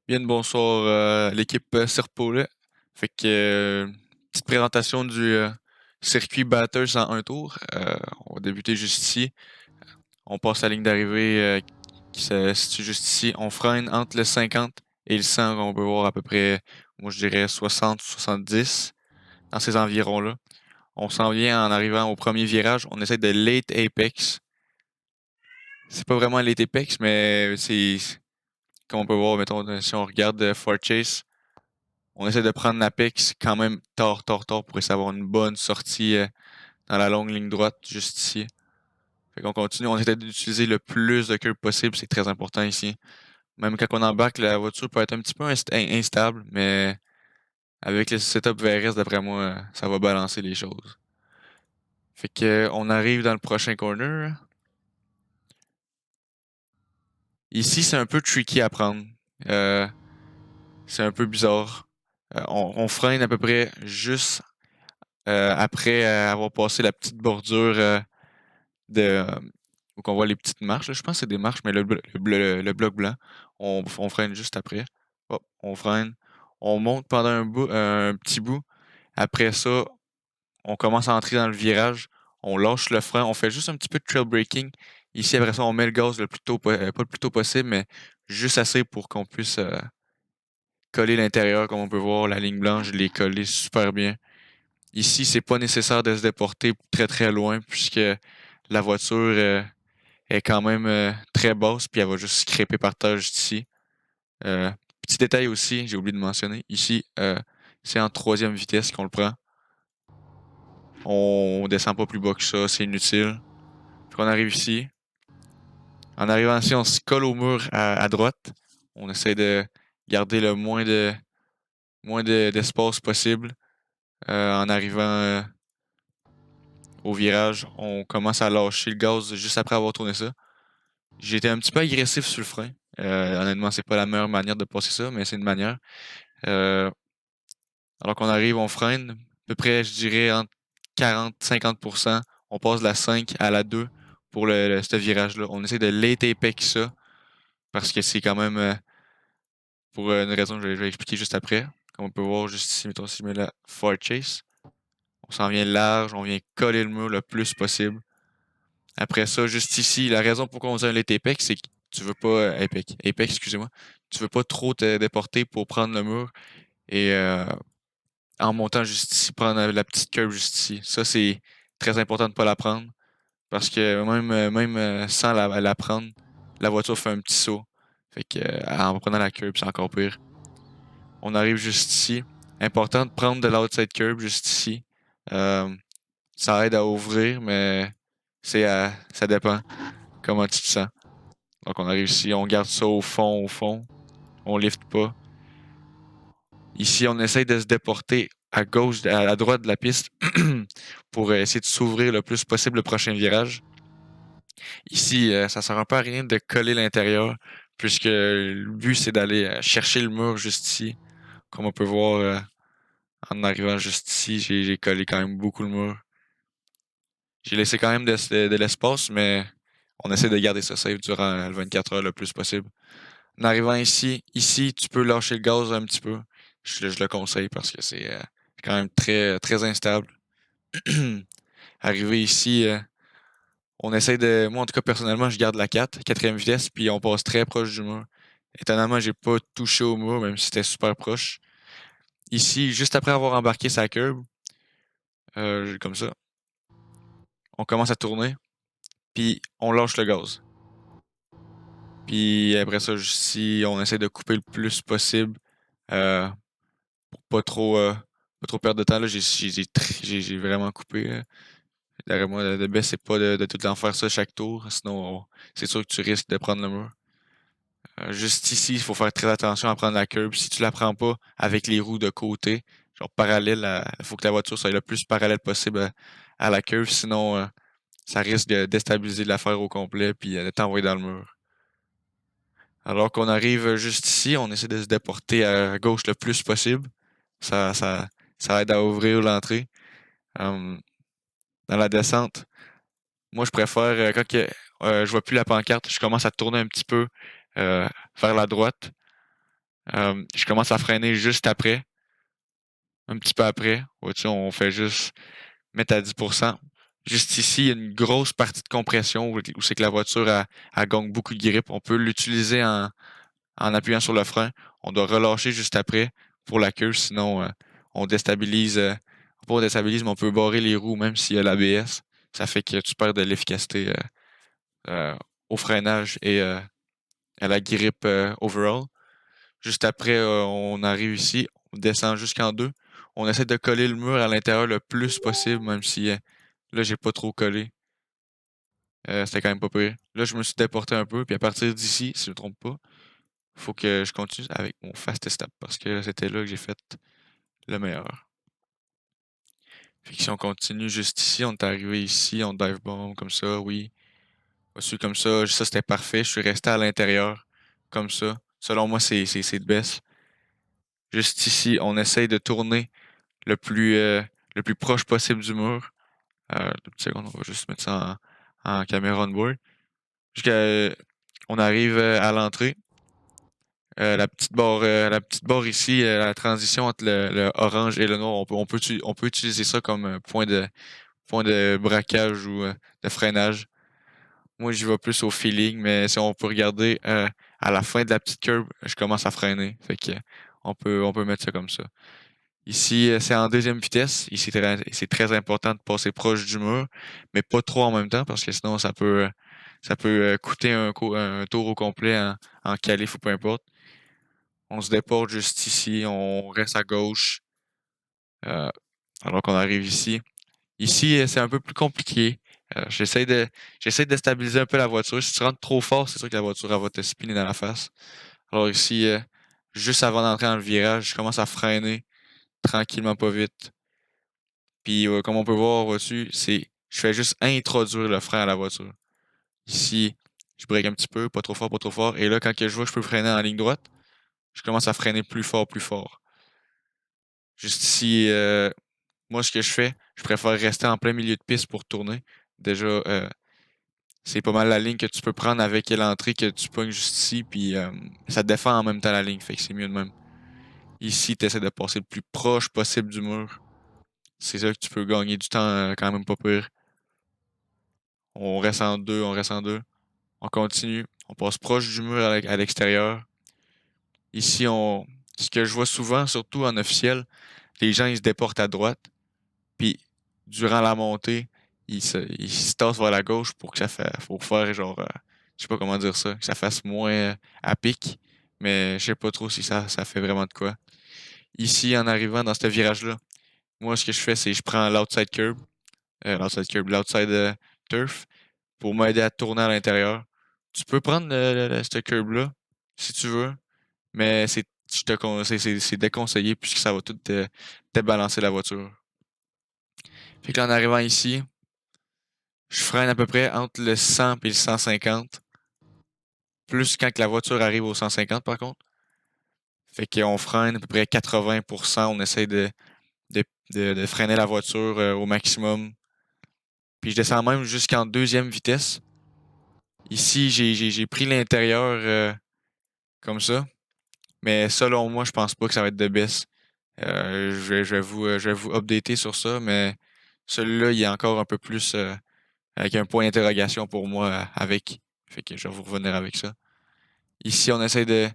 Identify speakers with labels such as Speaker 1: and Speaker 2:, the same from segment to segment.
Speaker 1: Bien, bonsoir l'équipe Serpolet. Fait que petite présentation du circuit Batters en un tour. On va débuter juste ici. On passe la ligne d'arrivée qui se situe juste ici. On freine entre le 50 et le 100. On peut voir à peu près, moi je dirais 60-70 dans ces environs-là. On s'en vient en arrivant au premier virage. On essaie de late apex. C'est pas vraiment late apex, mais c'est comme on peut voir, mettons, si on regarde Fort Chase. On essaie de prendre l'apex quand même tard pour essayer d'avoir une bonne sortie dans la longue ligne droite juste ici. Fait qu'on continue, on essaie d'utiliser le plus de curb possible, c'est très important ici. Même quand on embarque, la voiture peut être un petit peu instable, mais avec le setup VRS, d'après moi, ça va balancer les choses. Fait que on arrive dans le prochain corner. Ici, c'est un peu tricky à prendre. Euh, c'est un peu bizarre. On freine à peu près juste après avoir passé la petite bordure de où qu'on voit les petites marches. Là. Je pense que c'est des marches, mais le bloc blanc, on freine juste après. Hop, on freine. On monte pendant un petit bout. Après ça, on commence à entrer dans le virage. On lâche le frein. On fait juste un petit peu de trail braking. Ici, après ça, on met le gaz le plus tôt, pas le plus tôt possible, mais juste assez pour qu'on puisse coller l'intérieur. Comme on peut voir, la ligne blanche, je l'ai collée super bien. Ici, c'est pas nécessaire de se déporter très très loin puisque la voiture est quand même très basse puis elle va juste scraper par terre juste ici. Euh, Petit détail aussi, j'ai oublié de mentionner. Ici, c'est en troisième vitesse qu'on le prend. On descend pas plus bas que ça, c'est inutile. Puis on arrive ici. En arrivant ici, on se colle au mur à droite. On essaie de garder le d'espace possible. En arrivant au virage, on commence à lâcher le gaz juste après avoir tourné ça. J'ai été un petit peu agressif sur le frein. Honnêtement, c'est pas la meilleure manière de passer ça, mais c'est une manière. Euh, alors qu'on arrive, on freine, à peu près, je dirais, entre 40-50%. On passe de la 5 à la 2 pour ce virage-là. On essaie de late apex ça, parce que c'est quand même, pour une raison que je vais expliquer juste après. Comme on peut voir juste ici, mettons, si je mets la Ford Chase, on s'en vient large, on vient coller le mur le plus possible. Après ça, juste ici, la raison pourquoi on dit un late apex, c'est que tu veux pas, apex, excusez-moi, tu veux pas trop te déporter pour prendre le mur et en montant juste ici, prendre la petite curve juste ici. Ça, c'est très important de ne pas la prendre parce que même sans la prendre, la voiture fait un petit saut. Fait que en prenant la curve, c'est encore pire. On arrive juste ici. Important de prendre de l'outside curve juste ici. Euh, Ça aide à ouvrir, mais ça dépend comment tu te sens. Donc on arrive ici, on garde ça au fond. On lifte pas. Ici, on essaye de se déporter à gauche, à la droite de la piste pour essayer de s'ouvrir le plus possible le prochain virage. Ici, ça sert un peu à rien de coller l'intérieur puisque le but c'est d'aller chercher le mur juste ici. Comme on peut voir en arrivant juste ici, j'ai collé quand même beaucoup le mur. J'ai laissé quand même de l'espace, mais on essaie de garder ça safe durant le 24 heures le plus possible. En arrivant ici, tu peux lâcher le gaz un petit peu. Je le conseille parce que c'est quand même très instable. Arrivé ici, on essaie de. Moi, en tout cas, personnellement, je garde la 4, quatrième vitesse, puis on passe très proche du mur. Étonnamment, j'ai pas touché au mur, même si c'était super proche. Ici, juste après avoir embarqué sa curb, comme ça, on commence à tourner, puis on lâche le gaz. Puis après ça, ici, on essaie de couper le plus possible euh, pour pas trop perdre de temps. Là, j'ai vraiment coupé. Derrière moi, le best, c'est pas de tout le temps faire ça chaque tour, sinon c'est sûr que tu risques de prendre le mur. Juste ici, il faut faire très attention à prendre la curb. Si tu la prends pas avec les roues de côté, genre parallèle, il faut que la voiture soit le plus parallèle possible à la curve, sinon ça risque de déstabiliser l'affaire au complet puis de t'envoyer dans le mur. Alors qu'on arrive juste ici, on essaie de se déporter à gauche le plus possible. Ça, ça, ça aide à ouvrir l'entrée. Euh, dans la descente, moi je préfère je vois plus la pancarte, je commence à tourner un petit peu euh, vers la droite. Je commence à freiner juste après, un petit peu après. Vois-tu, on fait juste mettre à 10%. Juste ici, il y a une grosse partie de compression où c'est que la voiture elle gagne beaucoup de grip. On peut l'utiliser en appuyant sur le frein. On doit relâcher juste après pour la queue, sinon on déstabilise. Pas on déstabilise, mais on peut barrer les roues même s'il y a l'ABS. Ça fait que tu perds de l'efficacité au freinage et à la grippe overall. Juste après, on arrive ici, on descend jusqu'en deux. On essaie de coller le mur à l'intérieur le plus possible, même si là, j'ai pas trop collé. C'était quand même pas pire. Là, je me suis déporté un peu, puis à partir d'ici, si je me trompe pas, faut que je continue avec mon fast step parce que c'était là que j'ai fait le meilleur. Fait que si on continue juste ici, on est arrivé ici, on dive bomb comme ça, oui. Reçu comme ça c'était parfait. Je suis resté à l'intérieur comme ça. Selon moi, c'est de best. Juste ici, on essaye de tourner le plus proche possible du mur. 2 petites secondes, on va juste mettre ça en caméra on board. Jusqu'à on arrive à l'entrée. La petite barre ici, la transition entre le orange et le noir, on peut utiliser ça comme point de braquage ou de freinage. Moi, j'y vais plus au feeling, mais si on peut regarder à la fin de la petite curve, je commence à freiner. Fait que on peut mettre ça comme ça. Ici, c'est en deuxième vitesse. Ici, c'est très important de passer proche du mur, mais pas trop en même temps parce que sinon ça peut coûter un tour au complet en qualif ou peu importe. On se déporte juste ici, on reste à gauche, euh, alors qu'on arrive ici. Ici, c'est un peu plus compliqué. J'essaie de stabiliser un peu la voiture. Si tu rentres trop fort, c'est sûr que la voiture elle va te spinner dans la face. Alors ici, juste avant d'entrer dans le virage, je commence à freiner tranquillement, pas vite. Puis comme on peut voir au-dessus, je fais juste introduire le frein à la voiture. Ici, je break un petit peu, pas trop fort, pas trop fort. Et là, quand que je vois que je peux freiner en ligne droite, je commence à freiner plus fort, plus fort. Juste ici, moi, ce que je fais, je préfère rester en plein milieu de piste pour tourner. Déjà, c'est pas mal la ligne que tu peux prendre avec l'entrée que tu pognes juste ici, puis ça te défend en même temps la ligne, fait que c'est mieux de même. Ici, tu essaies de passer le plus proche possible du mur. C'est ça que tu peux gagner du temps quand même pas pire. On reste en deux, on reste en deux. On continue. On passe proche du mur à l'extérieur. Ici, ce que je vois souvent, surtout en officiel, les gens ils se déportent à droite, puis durant la montée, ils se tassent vers la gauche pour que pour faire genre, je sais pas comment dire ça, que ça fasse moins à pic, mais je sais pas trop si ça fait vraiment de quoi. Ici, en arrivant dans ce virage-là, moi, ce que je fais, c'est que je prends l'outside turf, pour m'aider à tourner à l'intérieur. Tu peux prendre ce curb-là, si tu veux, mais c'est déconseillé puisque ça va tout débalancer la voiture. Fait que là, en arrivant ici, je freine à peu près entre le 100 et le 150. Plus quand que la voiture arrive au 150 par contre. Fait qu'on freine à peu près 80%. On essaie de, de freiner la voiture au maximum. Puis je descends même jusqu'en deuxième vitesse. Ici, j'ai pris l'intérieur comme ça. Mais selon moi, je pense pas que ça va être de baisse. Je vais vous updater sur ça, mais celui-là, il est encore un peu plus avec un point d'interrogation pour moi avec. Fait que je vais vous revenir avec ça. Ici, on essaie de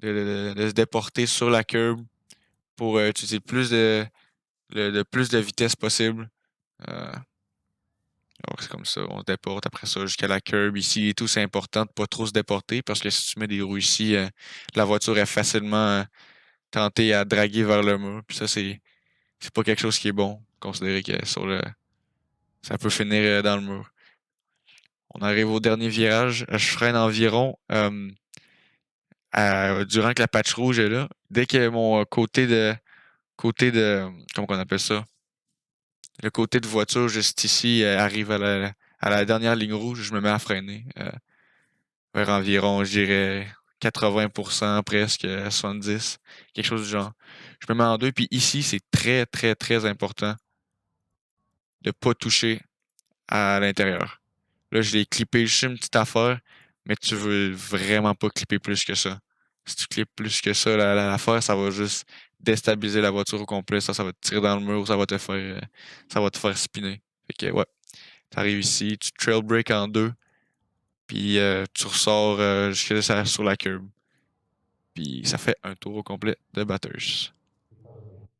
Speaker 1: se déporter sur la curb pour utiliser le plus de vitesse possible. Euh, alors c'est comme ça, on se déporte après ça jusqu'à la curb ici et tout. C'est important de pas trop se déporter parce que si tu mets des roues ici, la voiture est facilement tentée à draguer vers le mur. Puis ça, c'est pas quelque chose qui est bon. Considérer que ça peut finir dans le mur. On arrive au dernier virage. Je freine environ durant que la patch rouge est là. Dès que mon côté de comment on appelle ça? Le côté de voiture juste ici arrive à la dernière ligne rouge, je me mets à freiner. Vers environ, je dirais 80% presque, 70, quelque chose du genre. Je me mets en deux, puis ici, c'est très, très, très important de pas toucher à l'intérieur. Là, je l'ai clippé juste une petite affaire, mais tu veux vraiment pas clipper plus que ça. Si tu clips plus que ça, l'affaire, ça va juste déstabiliser la voiture au complet. Ça va te tirer dans le mur, ça va te faire spinner. Fait que, ouais. T'arrives ici, tu trail break en deux, puis tu ressors sur la curb. Puis ça fait un tour au complet de Batters.